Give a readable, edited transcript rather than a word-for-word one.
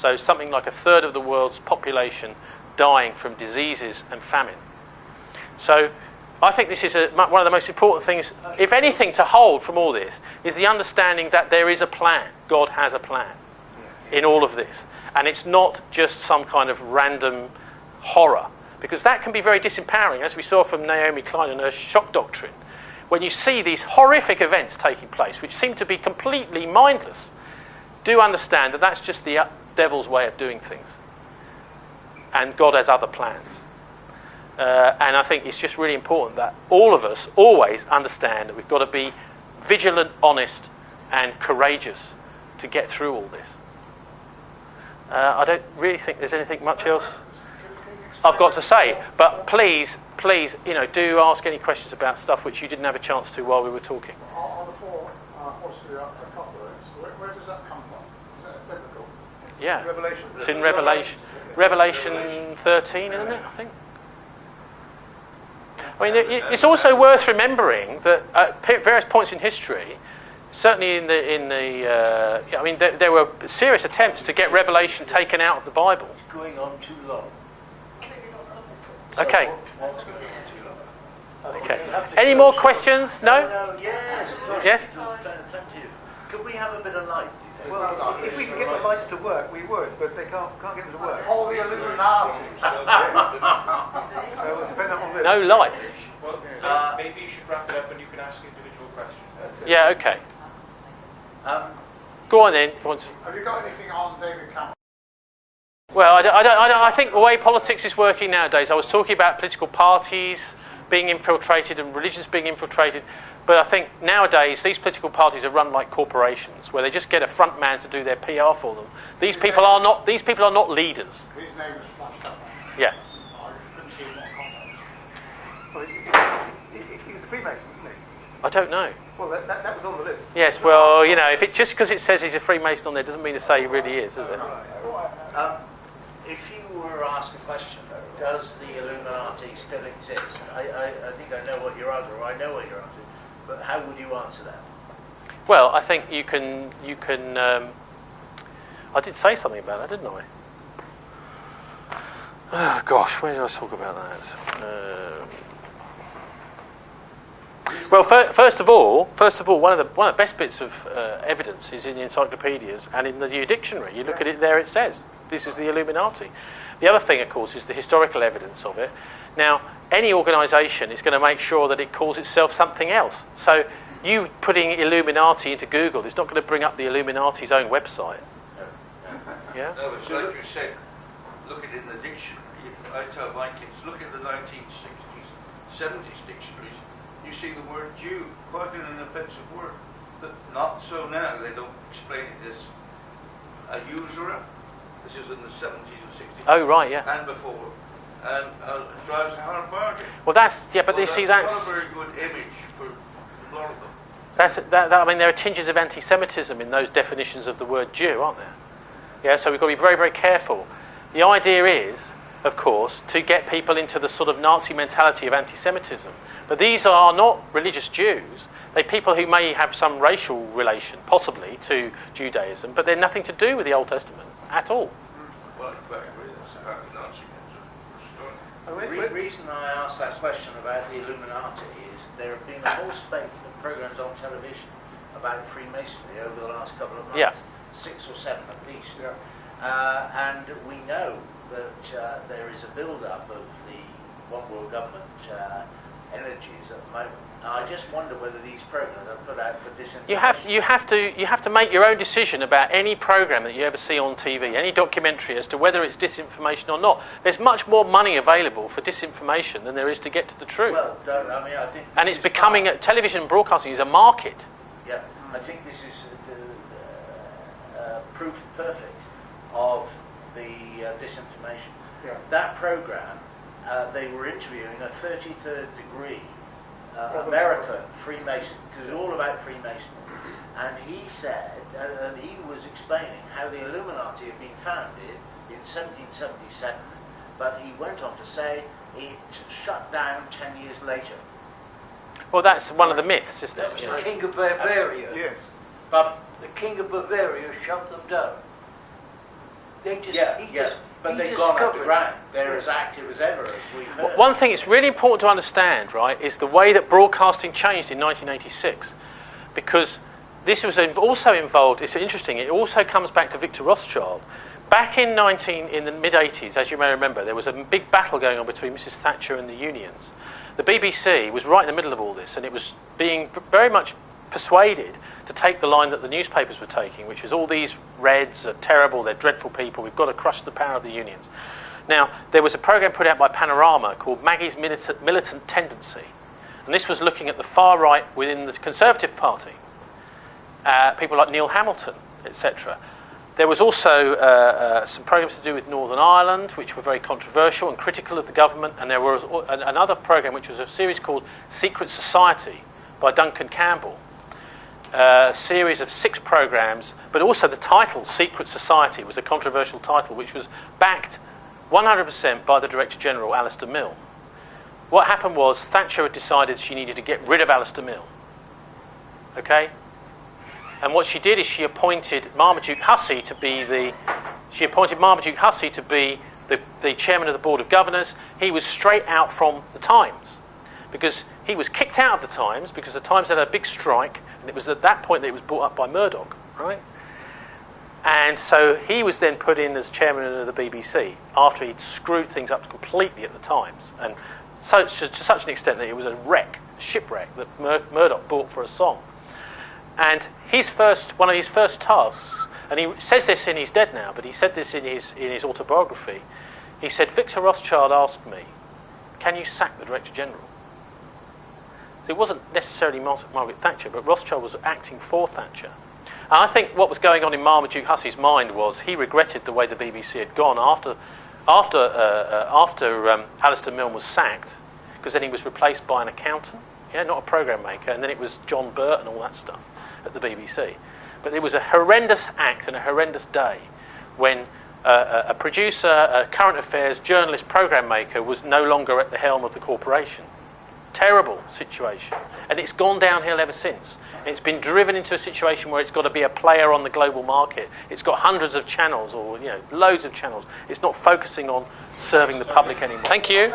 So something like a third of the world's population dying from diseases and famine. So I think this is one of the most important things, if anything, to hold from all this, is the understanding that there is a plan. God has a plan in all of this. And it's not just some kind of random horror, because that can be very disempowering, as we saw from Naomi Klein and her shock doctrine. When you see these horrific events taking place, which seem to be completely mindless, do understand that that's just the devil's way of doing things. And God has other plans. And I think it's just really important that all of us always understand that we've got to be vigilant, honest, and courageous to get through all this. I don't really think there's anything much else I've got to say. But please, do ask any questions about stuff which you didn't have a chance to while we were talking. On the four, obviously, a couple of those. Where does that come from? Is that biblical? Yeah. Revelation. It's in Revelation 13, isn't it, I think? I mean, it's also worth remembering that at various points in history, certainly there were serious attempts to get Revelation taken out of the Bible. It's going on too long. Okay. Okay. Any more questions? No? Yes. Yes? Could we have a bit of light? Well, if we could get the lights to work, we would, but they can't get them to work. All the Illuminati. So it's dependent on this. No light. Well, maybe you should wrap it up and you can ask individual questions. Yeah, okay. Go on then. Have you got anything on David Cameron? Well, I think the way politics is working nowadays, I was talking about political parties being infiltrated and religions being infiltrated, but I think nowadays these political parties are run like corporations, where they just get a front man to do their PR for them. These people are not leaders. His name was flashed up. Yeah. I couldn't see what context. Well, he was a Freemason, wasn't he? I don't know. Well, that was on the list. Yes, well, just because it says he's a Freemason on there doesn't mean to say he really is, does it? If you were asked the question, does the Illuminati still exist? I think I know what your answer, or I know what your answer is, but how would you answer that? Well, I think you can. I did say something about that, didn't I? Oh, gosh, where did I talk about that? Well, first of all, one of the best bits of evidence is in the encyclopedias and in the new dictionary. You look at it there; it says this is the Illuminati. The other thing, of course, is the historical evidence of it. Now, any organisation is going to make sure that it calls itself something else. So, you putting Illuminati into Google is not going to bring up the Illuminati's own website. Yeah. No, it's like you said. Look at it in the dictionary. If I tell my kids, look at the 1960s, 70s dictionaries. You see the word Jew, quite an offensive word, but not so now. They don't explain it as a usurer. This is in the 70s and 60s. Oh, right, yeah. And before. And drives a hard bargain. Well, but you see, that's not a very good image for a lot of them. I mean, there are tinges of anti-Semitism in those definitions of the word Jew, aren't there? Yeah, so we've got to be very, very careful. The idea is, of course, to get people into the sort of Nazi mentality of anti-Semitism. But these are not religious Jews. They're people who may have some racial relation, possibly, to Judaism, but they're nothing to do with the Old Testament at all. Well, in fact, that's how the Nazi The reason I asked that question about the Illuminati is there have been a whole spate of programs on television about Freemasonry over the last couple of months. Yeah. 6 or 7 at least. Yeah. And we know that there is a build-up of the one world government energies at the moment. Now, I just wonder whether these programs are put out for disinformation. You have to make your own decision about any program that you ever see on TV, any documentary, as to whether it's disinformation or not. There's much more money available for disinformation than there is to get to the truth. Well, I think and it's becoming television broadcasting is a market. Yeah, I think this is proof perfect of the disinformation. Yeah. That program, they were interviewing a 33rd degree American Freemason, because it's all about Freemasonry, and he said, and he was explaining how the Illuminati had been founded in 1777, but he went on to say it shut down 10 years later. Well, that's one of the myths, isn't it? The King of Bavaria. Yes. But The King of Bavaria shut them down. But they've gone underground. They're as active as ever, as we've heard. One thing it's really important to understand, right, is the way that broadcasting changed in 1986, because this was also involved. It's interesting. It also comes back to Victor Rothschild. Back in the mid-80s, as you may remember, there was a big battle going on between Mrs. Thatcher and the unions. The BBC was right in the middle of all this, and it was being very much persuaded to take the line that the newspapers were taking, which is all these Reds are terrible, they're dreadful people, we've got to crush the power of the unions. Now, there was a programme put out by Panorama called Maggie's Militant Tendency, and this was looking at the far right within the Conservative Party, people like Neil Hamilton, etc. There was also some programmes to do with Northern Ireland, which were very controversial and critical of the government, and there was another programme which was a series called Secret Society by Duncan Campbell, a series of 6 programmes, but also the title, Secret Society, was a controversial title, which was backed 100% by the Director General, Alistair Mill. What happened was Thatcher had decided she needed to get rid of Alistair Mill. Okay? And what she did is she appointed Marmaduke Hussey to be the chairman of the Board of Governors. He was straight out from the Times, because he was kicked out of the Times because the Times had a big strike, and it was at that point that it was brought up by Murdoch, right? And so he was then put in as chairman of the BBC after he'd screwed things up completely at the Times, and so to such an extent that it was a shipwreck that Murdoch bought for a song. And one of his first tasks, and he says this in, he's dead now, but he said this in his autobiography. He said, Victor Rothschild asked me, can you sack the Director General? So it wasn't necessarily Margaret Thatcher, but Rothschild was acting for Thatcher. And I think what was going on in Marmaduke Hussey's mind was he regretted the way the BBC had gone after Alistair Milne was sacked, because then he was replaced by an accountant, not a programme maker, and then it was John Burt and all that stuff at the BBC. But it was a horrendous act and a horrendous day when a producer, a current affairs journalist, programme maker was no longer at the helm of the corporation. Terrible situation. And it's gone downhill ever since. It's been driven into a situation where it's got to be a player on the global market. It's got hundreds of channels, or loads of channels. It's not focusing on serving the public anymore. Thank you.